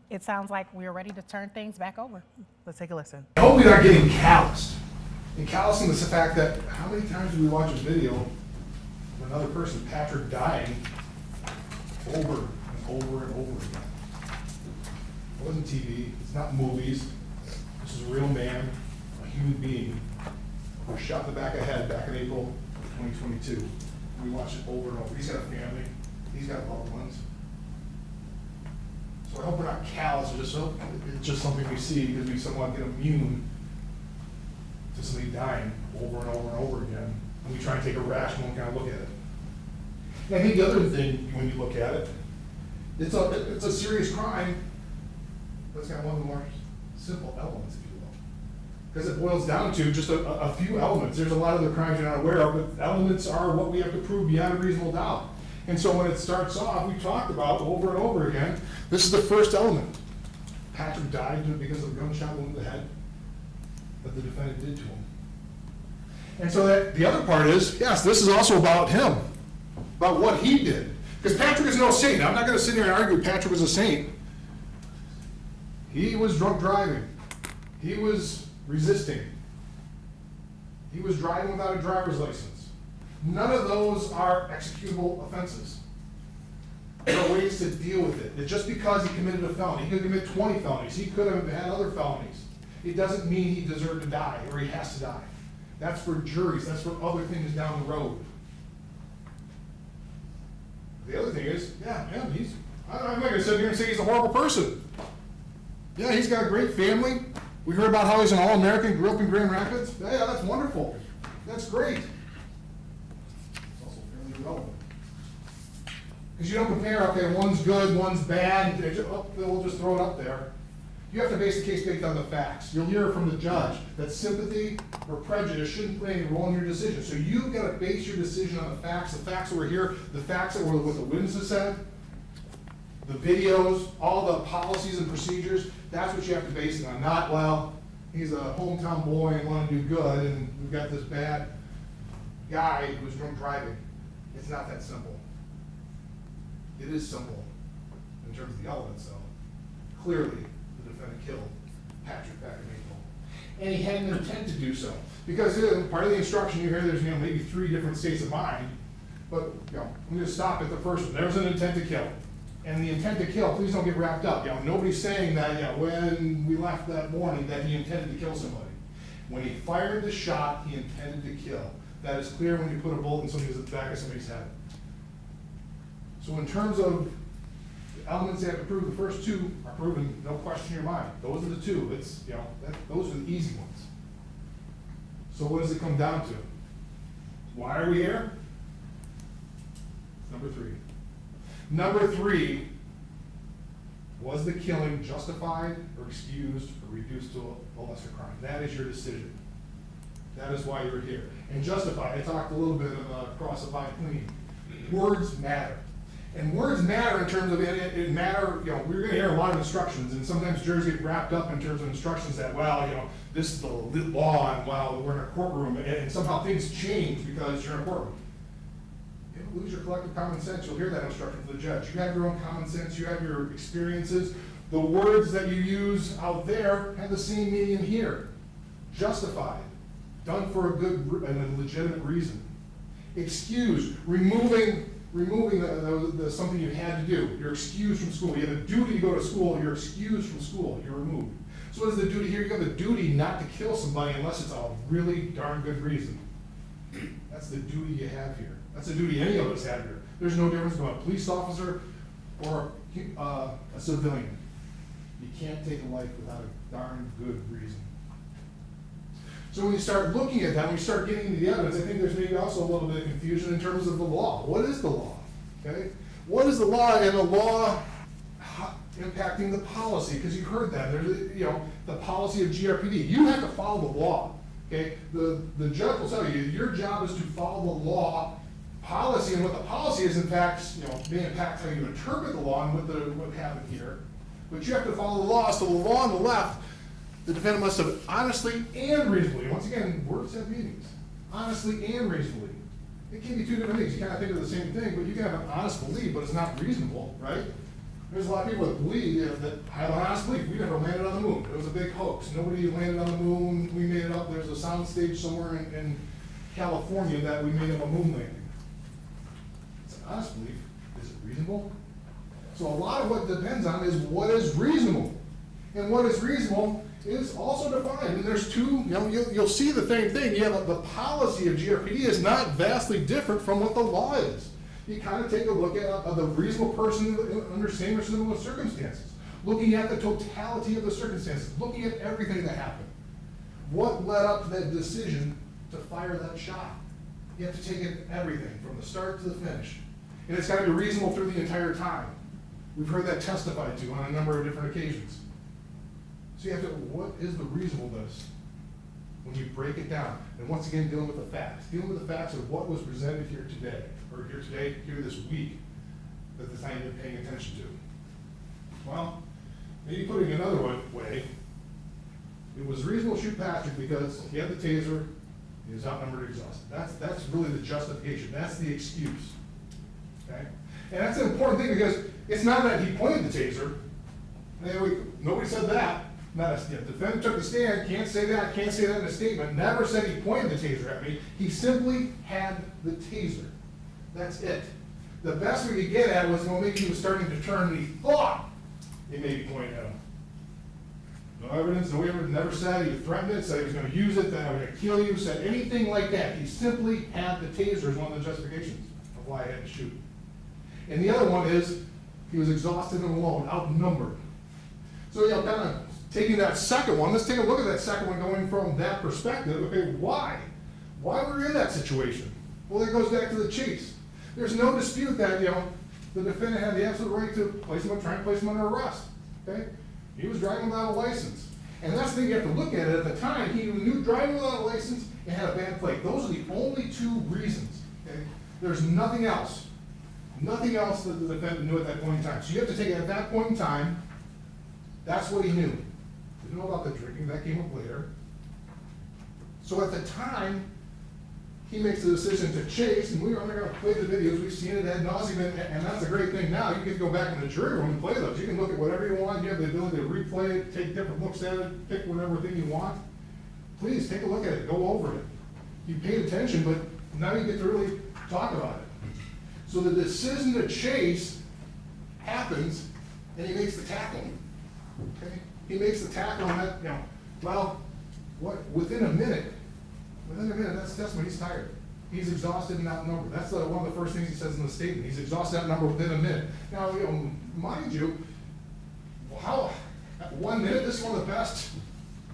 it sounds like we're ready to turn things back over. Let's take a listen. I hope we aren't getting calloused. And callousing is the fact that how many times do we watch a video of another person, Patrick, dying over and over and over again? It wasn't TV, it's not movies. This is a real man, a human being, who was shot in the back of the head back in April of 2022. We watch it over and over. He's got a family, he's got loved ones. So I hope we're not callous, it's just something we see because we somewhat get immune to somebody dying over and over and over again. And we try and take a rational kind of look at it. And I think the other thing, when you look at it, it's a serious crime, but it's got one of the more simple elements, if you will. Because it boils down to just a few elements. There's a lot of other crimes you're not aware of, but elements are what we have to prove beyond a reasonable doubt. And so when it starts off, we talked about over and over again, this is the first element. Patrick died because of a gunshot wound to the head that the defendant did to him. And so that the other part is, yes, this is also about him, about what he did. Because Patrick is no saint. I'm not going to sit here and argue Patrick was a saint. He was drunk driving. He was resisting. He was driving without a driver's license. None of those are executable offenses. There are ways to deal with it. It's just because he committed a felony. He could commit 20 felonies. He could have had other felonies. It doesn't mean he deserved to die or he has to die. That's for juries. That's for other things down the road. The other thing is, yeah, I'm not going to sit here and say he's a horrible person. Yeah, he's got a great family. We heard about how he's an All-American, grew up in Grand Rapids. Yeah, that's wonderful. That's great. It's also fairly irrelevant. Because you don't compare, okay, one's good, one's bad, they'll just throw it up there. You have to base the case based on the facts. You'll hear from the judge that sympathy or prejudice shouldn't play any role in your decision. So you've got to base your decision on the facts that were here, the facts that were what the witnesses said, the videos, all the policies and procedures. That's what you have to base it on. Not, well, he's a hometown boy and want to do good, and we've got this bad guy who's drunk driving. It's not that simple. It is simple in terms of the elements, though. Clearly, the defendant killed Patrick back in April. And he had an intent to do so. Because part of the instruction you hear, there's maybe 3 different states of mind. But I'm going to stop at the first one. There was an intent to kill. And the intent to kill, please don't get wrapped up. Nobody's saying that when we left that morning that he intended to kill somebody. When he fired the shot, he intended to kill. That is clear when you put a bullet in somebody's back of somebody's head. So in terms of the elements they have to prove, the first 2 are proven, no question in your mind. Those are the 2. Those are the easy ones. So what does it come down to? Why are we here? Number 3. Number 3, was the killing justified or excused or reduced to a lesser crime? That is your decision. That is why you're here. And justified, I talked a little bit of cross the line clean. Words matter. And words matter in terms of, it matter, we're going to hear a lot of instructions, and sometimes jurors get wrapped up in terms of instructions that, this is the law, and we're in a courtroom, and somehow things change because you're in a courtroom. You don't lose your collective common sense. You'll hear that instruction from the judge. You have your own common sense. You have your experiences. The words that you use out there have the same meaning here. Justified, done for a good and a legitimate reason. Excused, removing the something you had to do. You're excused from school. You have a duty to go to school. You're excused from school. You're removed. So what is the duty here? You have a duty not to kill somebody unless it's a really darn good reason. That's the duty you have here. That's the duty any of us have here. There's no difference between a police officer or a civilian. You can't take a life without a darn good reason. So when you start looking at that, when you start getting into the evidence, I think there's maybe also a little bit of confusion in terms of the law. What is the law? Okay? What is the law, and the law impacting the policy? Because you've heard that. There's the policy of GRPD. You have to follow the law. Okay? The judge will tell you your job is to follow the law policy, and what the policy is, in fact, may impact how you interpret the law and what happened here. But you have to follow the law. So the law on the left, the defendant must have honestly and reasonably, once again, words have meanings, honestly and reasonably. It can be 2 different things. You kind of think of the same thing, but you can have an honest belief, but it's not reasonable, right? There's a lot of people that believe, that have an honest belief, we never landed on the moon. It was a big hoax. Nobody landed on the moon. We made it up. There's a sound stage somewhere in California that we made up a moon landing. It's an honest belief. Is it reasonable? So a lot of what depends on is what is reasonable. And what is reasonable is also defined. And there's two, you'll see the same thing. You have the policy of GRPD is not vastly different from what the law is. You kind of take a look at the reasonable person under same or similar circumstances, looking at the totality of the circumstances, looking at everything that happened. What led up to that decision to fire that shot? You have to take in everything from the start to the finish. And it's got to be reasonable through the entire time. We've heard that testified to on a number of different occasions. So you have to, what is the reasonableness when you break it down? And once again, dealing with the facts of what was presented here today, or here this week, that the time you're paying attention to. Well, maybe putting it another way, it was reasonable to shoot Patrick because he had the taser, he was outnumbered and exhausted. That's really the justification, that's the excuse, okay? And that's an important thing because it's not that he pointed the taser. Nobody said that. The defendant took the stand, can't say that in a statement, never said he pointed the taser at me. He simply had the taser. That's it. The best we could get at was, well, maybe he was starting to turn and he thought he may be pointing at him. No evidence, never said he threatened it, said he was going to use it, that I was going to kill you, said anything like that. He simply had the taser as one of the justifications of why I had to shoot. And the other one is, he was exhausted and alone, outnumbered. So, kind of taking that second one, let's take a look at that second one going from that perspective. Okay, why? Why were we in that situation? Well, that goes back to the chase. There's no dispute that, the defendant had the absolute right to try and place him under arrest, okay? He was driving without a license. And that's the thing you have to look at it. At the time, he knew driving without a license and had a bad plate. Those are the only two reasons, okay? There's nothing else. Nothing else that the defendant knew at that point in time. So you have to take it at that point in time, that's what he knew. Didn't know about the drinking, that came up later. So at the time, he makes the decision to chase, and I'm not going to play the videos, we've seen it ad nauseum, and that's a great thing now. You can go back in the jury room and play those. You can look at whatever you want, you have the ability to replay it, take different looks at it, pick whatever thing you want. Please, take a look at it, go over it. You paid attention, but now you get to really talk about it. So the decision to chase happens, and he makes the tackle, okay? He makes the tackle on that, within a minute, that's when he's tired. He's exhausted and outnumbered. That's one of the first things he says in the statement. He's exhausted and outnumbered within a minute. Now, mind you, at 1 minute, this is one of the best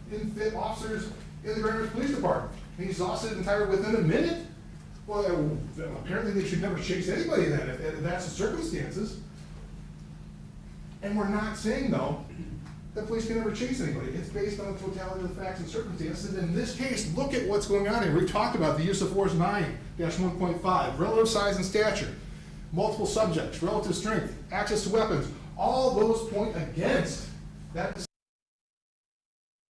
fit officers in the Grand Rapids Police Department. And he's exhausted and tired within a minute? Well, apparently they should never chase anybody then, if that's the circumstances. And we're not saying, though, that police can never chase anybody. It's based on the totality of the facts and circumstances. And in this case, look at what's going on here. We talked about the use of force 9-1.5, relative size and stature, multiple subjects, relative strength, access to weapons. All those point against that decision.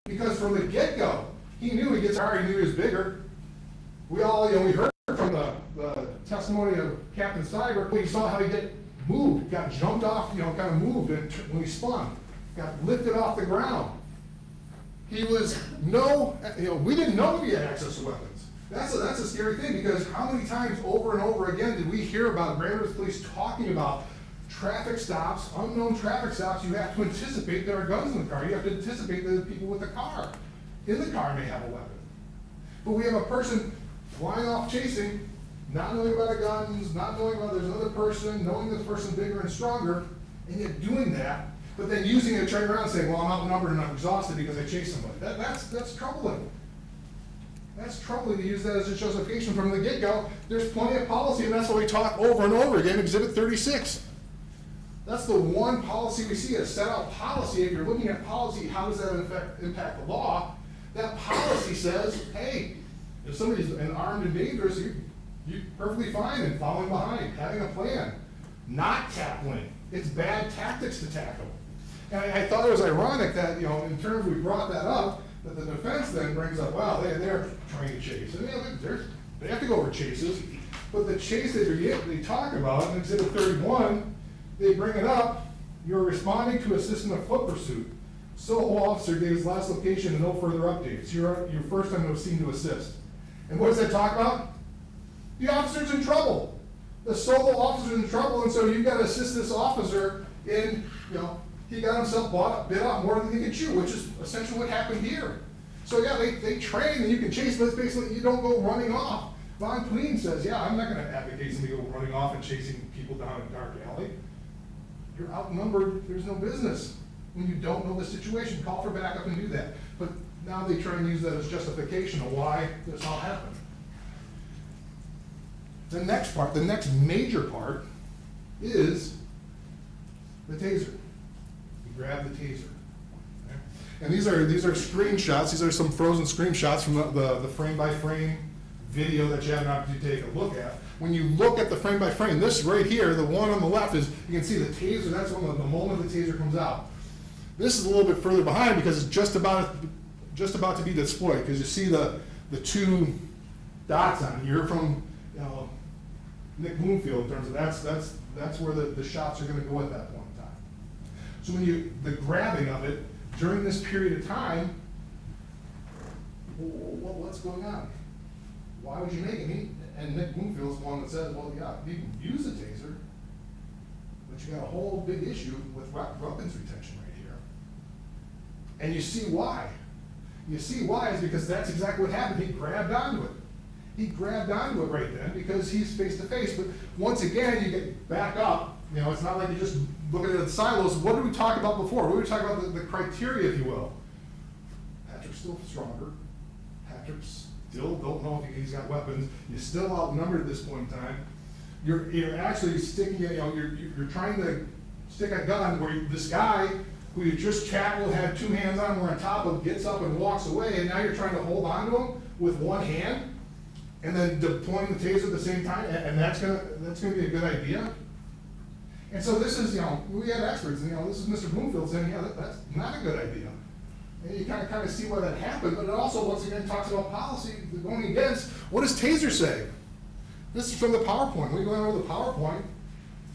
Because from the get-go, he knew he gets higher, he knew he was bigger. We heard from the testimony of Captain Cyber, we saw how he got jumped off, kind of moved when he spun. Got lifted off the ground. He was we didn't know he had access to weapons. That's a scary thing because how many times over and over again did we hear about Grand Rapids Police talking about traffic stops, unknown traffic stops? You have to anticipate there are guns in the car. You have to anticipate that the people with the car in the car may have a weapon. But we have a person flying off chasing, not knowing about the guns, not knowing about there's another person, knowing this person's bigger and stronger, and yet doing that. But then using it to turn around and saying, well, I'm outnumbered and I'm exhausted because I chased somebody. That's troubling. That's troubling to use that as a justification from the get-go. There's plenty of policy, and that's what we talk over and over again, Exhibit 36. That's the one policy we see, a set-out policy. If you're looking at policy, how does that impact the law? That policy says, hey, if somebody's armed and dangerous, you're perfectly fine in following behind, having a plan, not tackling. It's bad tactics to tackle. And I thought it was ironic that, in terms we brought that up, that the defense then brings up, well, they're trying to chase. And they have to go over chases, but the chase that they talk about in Exhibit 31, they bring it up, You're responding to assist in a foot pursuit. Solo officer gave his last location and no further updates. You're first on the scene to assist. And what does that talk about? The officer's in trouble. The solo officer's in trouble, and so you've got to assist this officer in, he got himself bit off more than he could chew, which is essentially what happened here. So yeah, they train and you can chase, but it's basically you don't go running off. Von Queen says, yeah, I'm not going to advocate somebody go running off and chasing people down a dark alley. You're outnumbered, there's no business. When you don't know the situation, call for backup and do that. But now they try and use that as justification of why this all happened. The next part, the next major part, is the taser. You grab the taser. Okay? And these are screenshots. These are some frozen screenshots from the frame-by-frame video that you have an opportunity to take a look at. When you look at the frame-by-frame, this right here, the one on the left is, you can see the taser, that's when the moment the taser comes out. This is a little bit further behind because it's just about to be deployed, because you see the two dots on it. You're from, Nick Bloomfield in terms of that's where the shots are going to go at that point in time. So when the grabbing of it during this period of time, what's going on? Why would you make it? And Nick Bloomfield's the one that says, well, yeah, you can use the taser, but you got a whole big issue with weapons retention right here. And you see why. You see why is because that's exactly what happened. He grabbed onto it. He grabbed onto it right then because he's face to face. But once again, you get back up. It's not like you just look at it in silos. What did we talk about before? What did we talk about the criteria, if you will? Patrick's still stronger. Patrick's still don't know if he's got weapons. You're still outnumbered at this point in time. You're actually sticking, you're trying to stick a gun where this guy who you just tackled, had two hands on, were on top of, gets up and walks away, and now you're trying to hold on to him with one hand, and then deploying the taser at the same time, and that's gonna be a good idea. And so this is, we have experts, and this is Mr. Bloomfield saying, yeah, that's not a good idea. And you kind of see why that happened, but it also, once again, talks about policy going against, what does taser say? This is from the PowerPoint. We go over the PowerPoint.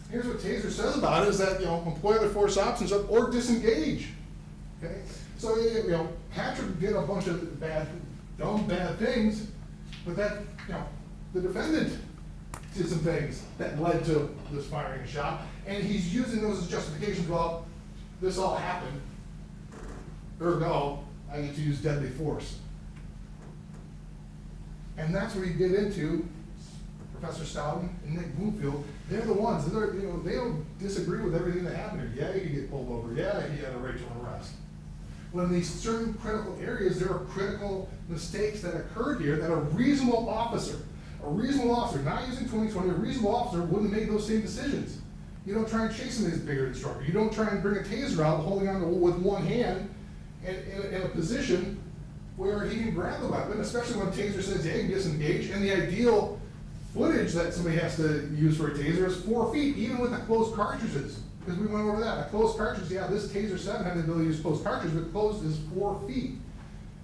Here's what taser says about it, is that, employ other force options or disengage. Okay? So, Patrick did a bunch of dumb, bad things, but that, the defendant did some things that led to this firing a shot, and he's using those as justifications. Well, this all happened, ergo, I get to use deadly force. And that's where you get into Professor Stoughton and Nick Bloomfield. They're the ones, they don't disagree with everything that happened here. Yeah, you can get pulled over. Yeah, he had a right to arrest. When in these certain critical areas, there are critical mistakes that occurred here that a reasonable officer, not using 2020, a reasonable officer wouldn't have made those same decisions. You don't try and chase him as bigger than stronger. You don't try and bring a taser out holding on to with one hand in a position where he can grab the weapon, especially when taser says, hey, disengage, and the ideal footage that somebody has to use for a taser is 4 feet, even with the closed cartridges. Because we went over that. A closed cartridge, yeah, this Taser 7 had the ability to use closed cartridge, but closed is 4 feet,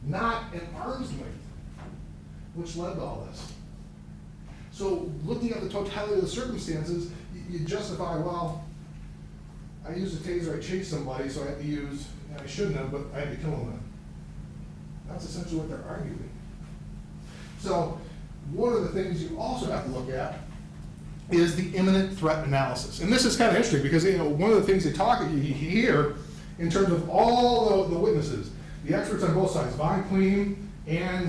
not an arm's length, which led to all this. So looking at the totality of the circumstances, you justify, well, I used a taser, I chased somebody, so I had to use, and I shouldn't have, but I had to kill him then. That's essentially what they're arguing. So one of the things you also have to look at is the imminent threat analysis. And this is kind of interesting because one of the things you hear in terms of all the witnesses, the experts on both sides, Von Queen and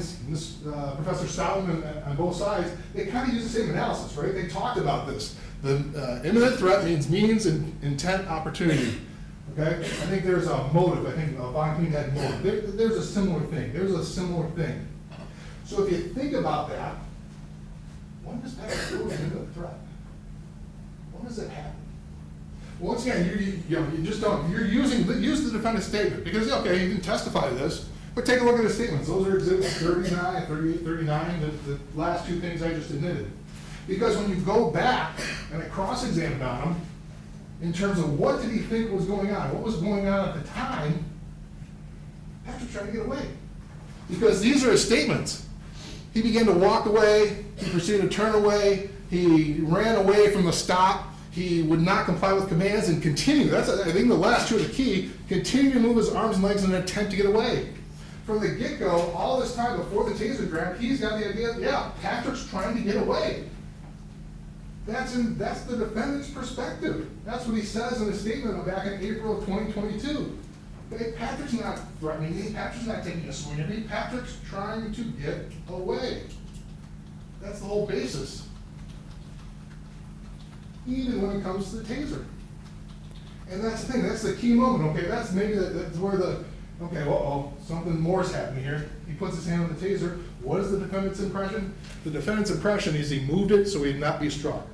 Professor Stoughton on both sides, they kind of use the same analysis, right? They talked about this. The imminent threat means intent, opportunity. Okay? I think there's a motive. I think Von Queen had motive. There's a similar thing. So if you think about that, when does Patrick do an imminent threat? When does it happen? Once again, you just don't. Use the defendant's statement because okay, he didn't testify to this, but take a look at his statements. Those are exhibits 39, 38, 39. The last two things I just admitted. Because when you go back and I cross-examined on him in terms of what did he think was going on, what was going on at the time, Patrick's trying to get away because these are his statements. He began to walk away. He proceeded to turn away. He ran away from the stop. He would not comply with commands and continue. That's, I think, the last two are the key. Continue to move his arms and legs in an attempt to get away. From the get-go, all this time before the taser grab, he's got the idea, yeah, Patrick's trying to get away. That's the defendant's perspective. That's what he says in his statement back in April of 2022. Okay, Patrick's not threatening me. Patrick's not taking a swing at me. Patrick's trying to get away. That's the whole basis. Even when it comes to the taser. And that's the thing, that's the key moment, okay? That's maybe that's where okay, something more's happening here. He puts his hand on the taser. What is the defendant's impression? The defendant's impression is he moved it so he'd not be struck.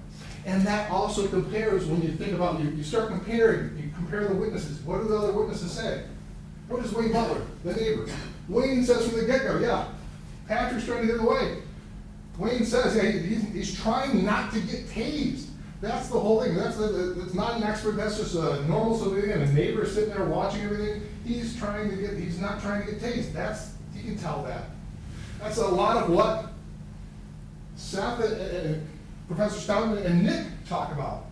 And that also compares, when you think about, you start comparing, you compare the witnesses. What do the other witnesses say? What does Wayne Butler, the neighbor? Wayne says from the get-go, yeah, Patrick's trying to get away. Wayne says, yeah, he's trying not to get tased. That's the whole thing. That's not an expert. That's just a normal civilian. A neighbor sitting there watching everything. He's not trying to get tased. You can tell that. That's a lot of what Seth and Professor Stoughton and Nick talk about.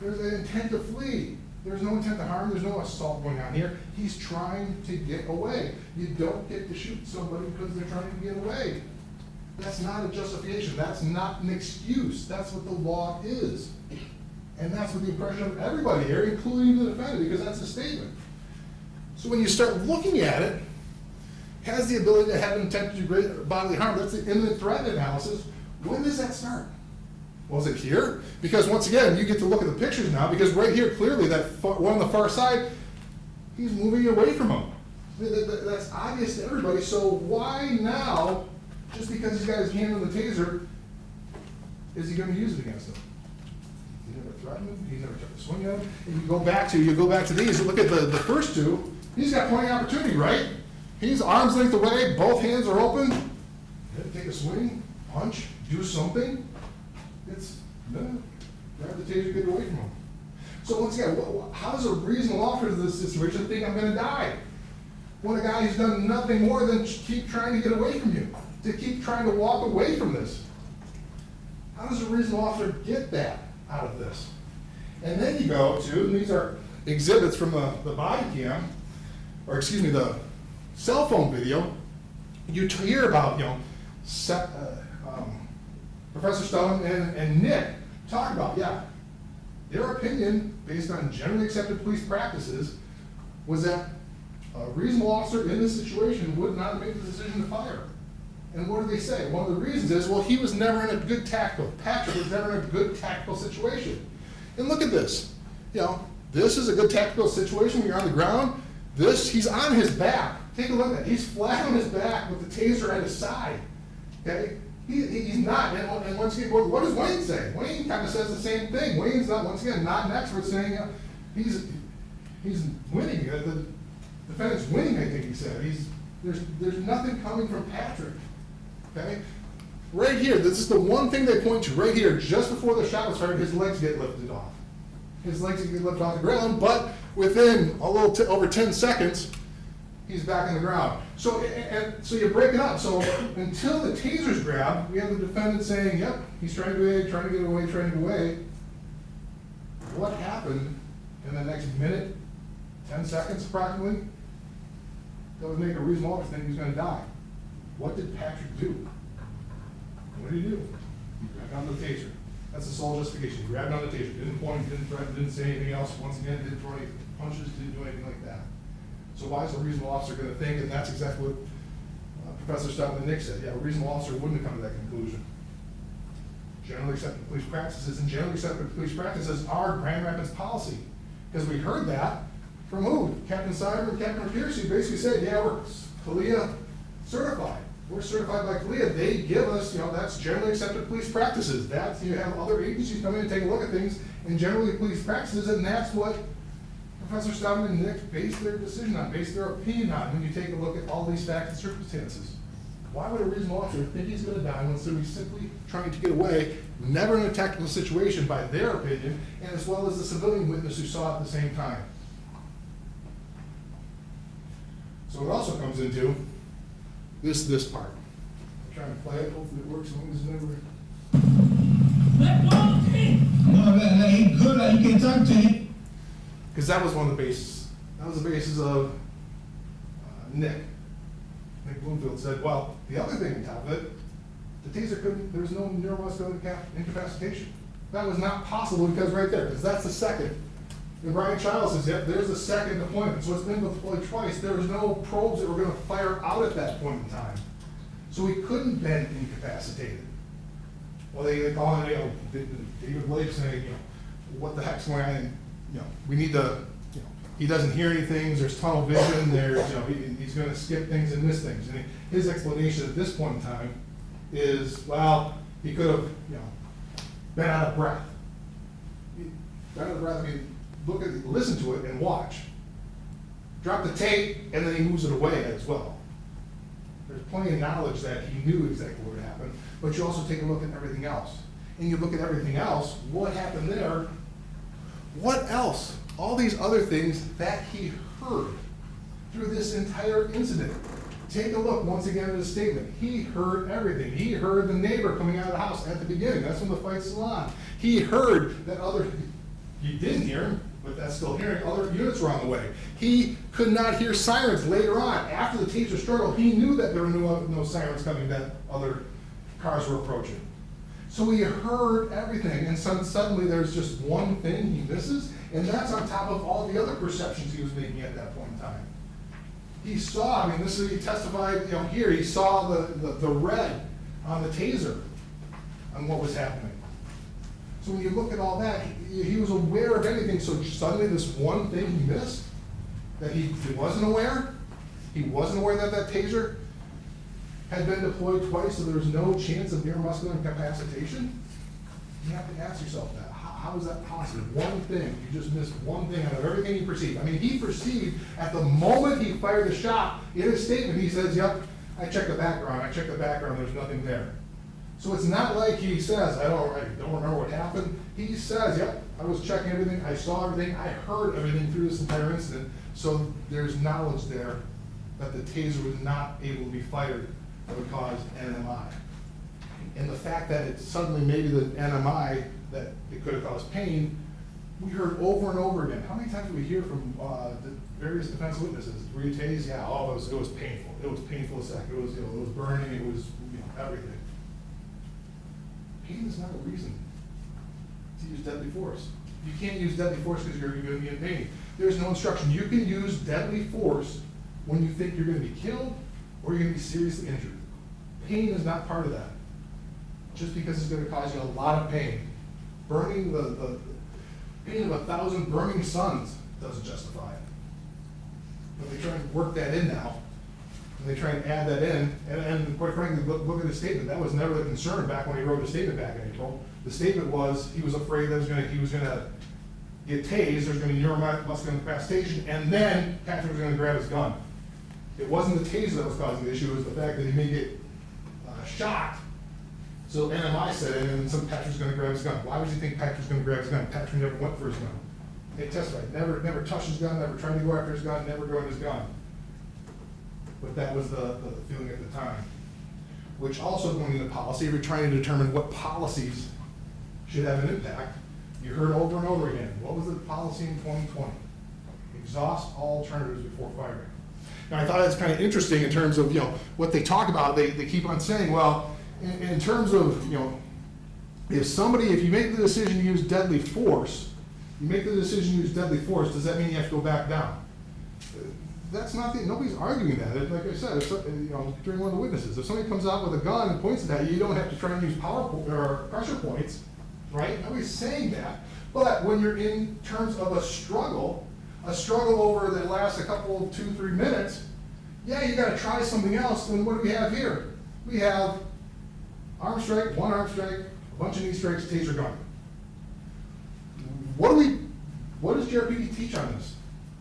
There's an intent to flee. There's no intent to harm. There's no assault going on here. He's trying to get away. You don't get to shoot somebody because they're trying to get away. That's not a justification. That's not an excuse. That's what the law is. And that's what the impression of everybody here, including the defendant, because that's a statement. So when you start looking at it, has the ability to have an intent to do great bodily harm. That's the imminent threat analysis. When does that start? Was it here? Because once again, you get to look at the pictures now, because right here, clearly, that one on the far side, he's moving away from him. That's obvious to everybody. So why now, just because he's got his hand on the taser, is he going to use it against him? He never threatened him. He never tried to swing at him. And you go back to these. Look at the first two. He's got plenty of opportunity, right? He's arm's length away. Both hands are open. Take a swing, punch, do something. Grab the taser, get away from him. So once again, how does a reasonable officer in this situation think I'm going to die? When a guy who's done nothing more than keep trying to get away from you, to keep trying to walk away from this. How does a reasonable officer get that out of this? And then you go to, and these are exhibits from the body cam, or excuse me, the cell phone video. You hear about, Professor Stone and Nick talk about, their opinion, based on generally accepted police practices, was that a reasonable officer in this situation would not make the decision to fire. And what do they say? One of the reasons is, well, he was never in a good tactical, Patrick was never in a good tactical situation. And look at this. This is a good tactical situation when you're on the ground. He's on his back. Take a look at it. He's flat on his back with the taser at his side. Okay? He's not. And once again, what does Wayne say? Wayne kind of says the same thing. Wayne's not, once again, not an expert, saying he's winning. The defendant's winning, I think he said. There's nothing coming from Patrick. Okay? Right here, this is the one thing they point to. Right here, just before the shot was fired, his legs get lifted off. His legs get lifted off the ground, but within a little over 10 seconds, he's back on the ground. So you break it up. So until the taser's grabbed, we have the defendant saying, yep, he's trying to get away. What happened in the next minute, 10 seconds approximately, that would make a reasonable officer think he's going to die? What did Patrick do? What did he do? He grabbed on the taser. That's the sole justification. He grabbed on the taser. Didn't point, didn't threaten, didn't say anything else. Once again, didn't throw any punches, didn't do anything like that. So why is a reasonable officer going to think, and that's exactly what Professor Stoughton and Nick said, a reasonable officer wouldn't have come to that conclusion. Generally accepted police practices, and generally accepted police practices are Grand Rapids policy. Because we heard that from who? Captain Cyber and Captain Pierce, who basically said, we're CALEA certified. We're certified by CALEA. They give us, that's generally accepted police practices. That's, you have other agencies come in and take a look at things, and generally police practices, and that's what Professor Stoughton and Nick based their decision on, based their opinion on, when you take a look at all these facts and circumstances. Why would a reasonable officer think he's going to die when somebody's simply trying to get away, never in a tactical situation by their opinion, and as well as the civilian witness who saw it at the same time? So it also comes into this part. I'm trying to play it, hopefully it works as long as it never... Let go of the team! that ain't good, I can't talk to you. Because that was one of the bases. That was the basis of Nick Bloomfield said, well, the other thing on top of it, the taser couldn't, there was no neuromuscular incapacitation. That was not possible because right there, because that's the second. And Brian Childs says, yep, there's the second deployment. So it's been deployed twice. There was no probes that were going to fire out at that point in time. So he couldn't been incapacitated. Well, they call it, David Blake saying, what the heck's going on? And, we need to, he doesn't hear anything. There's tunnel vision. There's, he's going to skip things and miss things. And his explanation at this point in time is, well, he could have, been out of breath. Out of breath. I mean, listen to it and watch. Drop the tape, and then he moves it away as well. There's plenty of knowledge that he knew exactly what would happen, but you also take a look at everything else. And you look at everything else, what happened there, what else? All these other things that he heard through this entire incident. Take a look once again at his statement. He heard everything. He heard the neighbor coming out of the house at the beginning. That's when the fight's still on. He heard that he didn't hear him, but that's still hearing, other units were on the way. He could not hear sirens later on. After the taser struggle, he knew that there were no sirens coming, that other cars were approaching. So he heard everything, and suddenly there's just one thing he misses, and that's on top of all the other perceptions he was making at that point in time. He saw, this is, he testified, here, he saw the red on the taser on what was happening. So when you look at all that, he was aware of anything, so suddenly this one thing he missed, that he wasn't aware that that taser had been deployed twice, so there was no chance of neuromuscular incapacitation. You have to ask yourself that. How is that possible? One thing, you just missed one thing out of everything he perceived. He perceived at the moment he fired the shot, in his statement, he says, yep, I checked the background, there's nothing there. So it's not like he says, I don't remember what happened. He says, yep, I was checking everything, I saw everything, I heard everything through this entire incident. So there's knowledge there that the taser was not able to be fired that would cause NMI. And the fact that it suddenly maybe the NMI, that it could have caused pain, we heard over and over again. How many times did we hear from the various defense witnesses? Were you tased? Yeah, it was painful. It was painful as heck. It was, it was burning, it was, everything. Pain is not a reason to use deadly force. You can't use deadly force because you're going to be in pain. There's no instruction. You can use deadly force when you think you're going to be killed or you're going to be seriously injured. Pain is not part of that. Just because it's going to cause you a lot of pain. Burning the pain of 1,000 burning suns doesn't justify it. But they try and work that in now. And they try and add that in, and quite frankly, look at his statement. That was never the concern back when he wrote his statement back in April. The statement was he was afraid that he was going to get tased, there's going to be neuromuscular incapacitation, and then Patrick was going to grab his gun. It wasn't the taser that was causing the issue, it was the fact that he may get shot. So NMI said it, and some Patrick's going to grab his gun. Why would you think Patrick's going to grab his gun? Patrick never went for his gun. They testified, never touched his gun, never tried to go after his gun, never grabbed his gun. But that was the feeling at the time. Which also going into policy, if you're trying to determine what policies should have an impact, you heard over and over again, what was the policy in 2020? Exhaust all alternatives before firing. Now I thought that's kind of interesting in terms of what they talk about. They keep on saying, well, in terms of if you make the decision to use deadly force, does that mean you have to go back down? That's not nobody's arguing that. Like I said, it's, during one of the witnesses, if somebody comes out with a gun and points it at you, you don't have to try and use pressure points, right? Nobody's saying that. But when you're in terms of a struggle over that lasts a couple, 2-3 minutes, yeah, you got to try something else. Then what do we have here? We have arm strike, one arm strike, a bunch of knee strikes, taser gun. What does JRPD teach on this?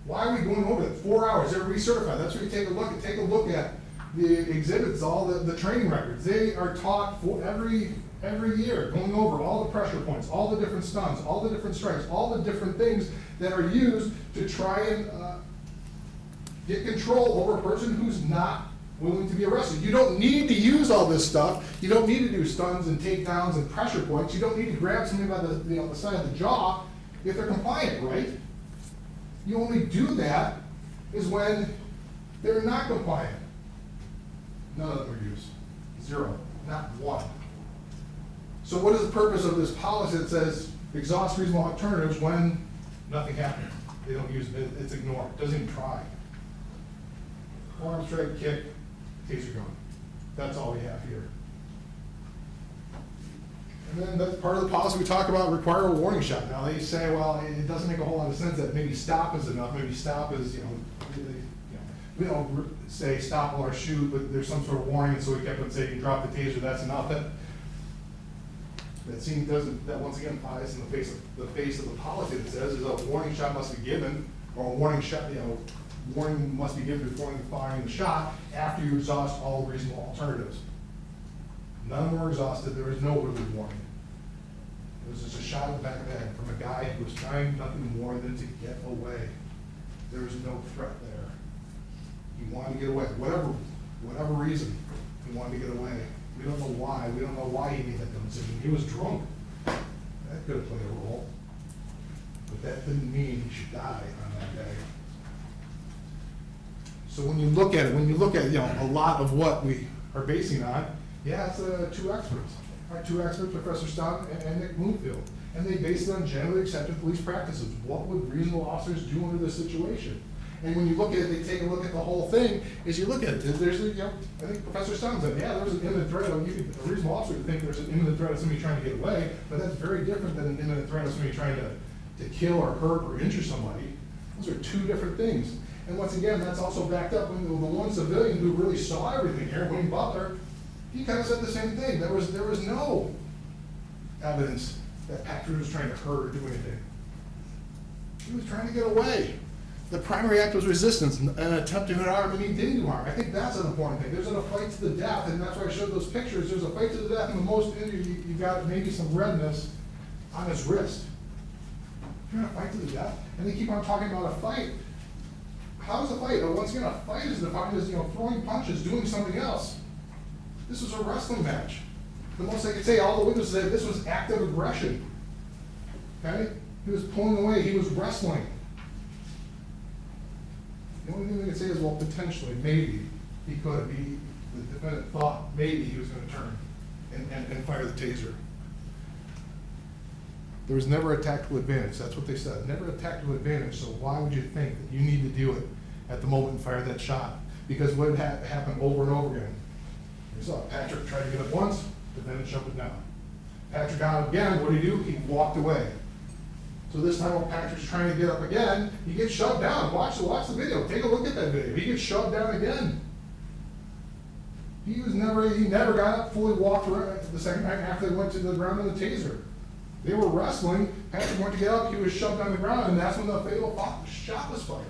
Why are we going over that? 4 hours, they're recertified. That's where you take a look at the exhibits, all the training records. They are taught for every year, going over all the pressure points, all the different stuns, all the different strikes, all the different things that are used to try and get control over a person who's not willing to be arrested. You don't need to use all this stuff. You don't need to do stuns and takedowns and pressure points. You don't need to grab somebody by the side of the jaw if they're compliant, right? You only do that is when they're not compliant. None of them are used. Zero. Not one. So what is the purpose of this policy that says exhaust reasonable alternatives when nothing happens? They don't use it, it's ignored, doesn't even try. Arm strike, kick, taser gun. That's all we have here. And then that's part of the policy we talk about, require a warning shot. Now they say, well, it doesn't make a whole lot of sense that maybe stop is enough. Maybe stop is, we don't say stop or shoot, but there's some sort of warning, so we kept on saying drop the taser, that's enough. That scene doesn't, that once again flies in the face of the policy that says is a warning shot must be given, or a warning shot, warning must be given before firing the shot after you exhaust all reasonable alternatives. None of them were exhausted, there was no early warning. It was just a shot in the back of the head from a guy who was trying nothing more than to get away. There was no threat there. He wanted to get away, whatever reason, he wanted to get away. We don't know why. We don't know why he made that decision. He was drunk. That could have played a role. But that didn't mean he should die on that day. So when you look at it, a lot of what we are basing on, yeah, it's two experts. Our two experts, Professor Stott and Nick Bloomfield. And they based it on generally accepted police practices. What would reasonable officers do under this situation? And when you look at it, they take a look at the whole thing, as you look at it, there's, I think Professor Stone said, yeah, there's an imminent threat. A reasonable officer would think there's an imminent threat of somebody trying to get away, but that's very different than an imminent threat of somebody trying to kill or hurt or injure somebody. Those are two different things. And once again, that's also backed up when the one civilian who really saw everything here, Wayne Butler, he kind of said the same thing. There was no evidence that Patrick was trying to hurt or do anything. He was trying to get away. The primary act was resistance, an attempt to hit harm, and he didn't do harm. I think that's an important thing. There's a fight to the death, and that's why I showed those pictures. There's a fight to the death, and the most injured, you got maybe some redness on his wrist. You're in a fight to the death, and they keep on talking about a fight. How is a fight? Well, once again, a fight is defined as throwing punches, doing something else. This was a wrestling match. The most I could say, all the witnesses said this was active aggression. Okay? He was pulling away. He was wrestling. The only thing we can say is, well, potentially, maybe, he could be, the defendant thought maybe he was going to turn and fire the taser. There was never a tactical advantage. That's what they said. Never a tactical advantage, so why would you think that you need to do it at the moment and fire that shot? Because what would happen over and over again? You saw Patrick tried to get up once, defendant shoved it down. Patrick got up again, what did he do? He walked away. So this time when Patrick's trying to get up again, he gets shoved down. Watch the video. Take a look at that video. He gets shoved down again. He never got up, fully walked around the second time after they went to the ground on the taser. They were wrestling. Patrick went to get up, he was shoved on the ground, and that's when the fatal shot was fired.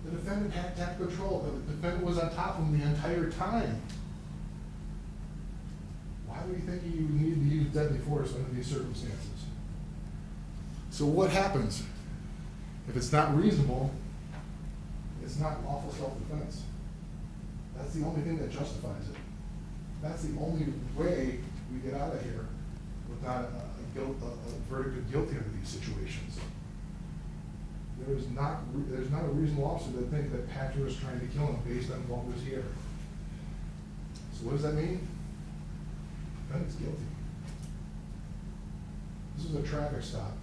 The defendant had tactical control. The defendant was on top of him the entire time. Why would you think you need to use deadly force under these circumstances? So what happens? If it's not reasonable, it's not lawful self-defense. That's the only thing that justifies it. That's the only way we get out of here without a verdict of guilty under these situations. There's not a reasonable officer that thinks that Patrick was trying to kill him based on what was here. So what does that mean? The defendant's guilty. This was a traffic stop.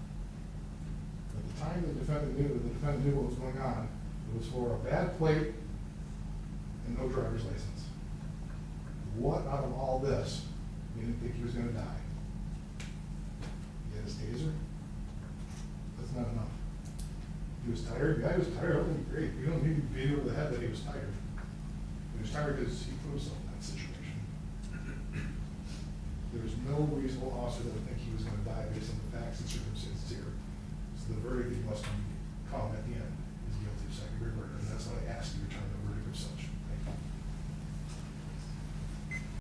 At the time the defendant knew what was going on. It was for a bad plate and no driver's license. What out of all this made him think he was going to die? He had his taser? That's not enough. He was tired? Yeah, he was tired. That would be great. You don't need to beat over the head that he was tired. He was tired because he put himself in that situation. There was no reasonable officer that would think he was going to die based on the facts and circumstances here. So the verdict must be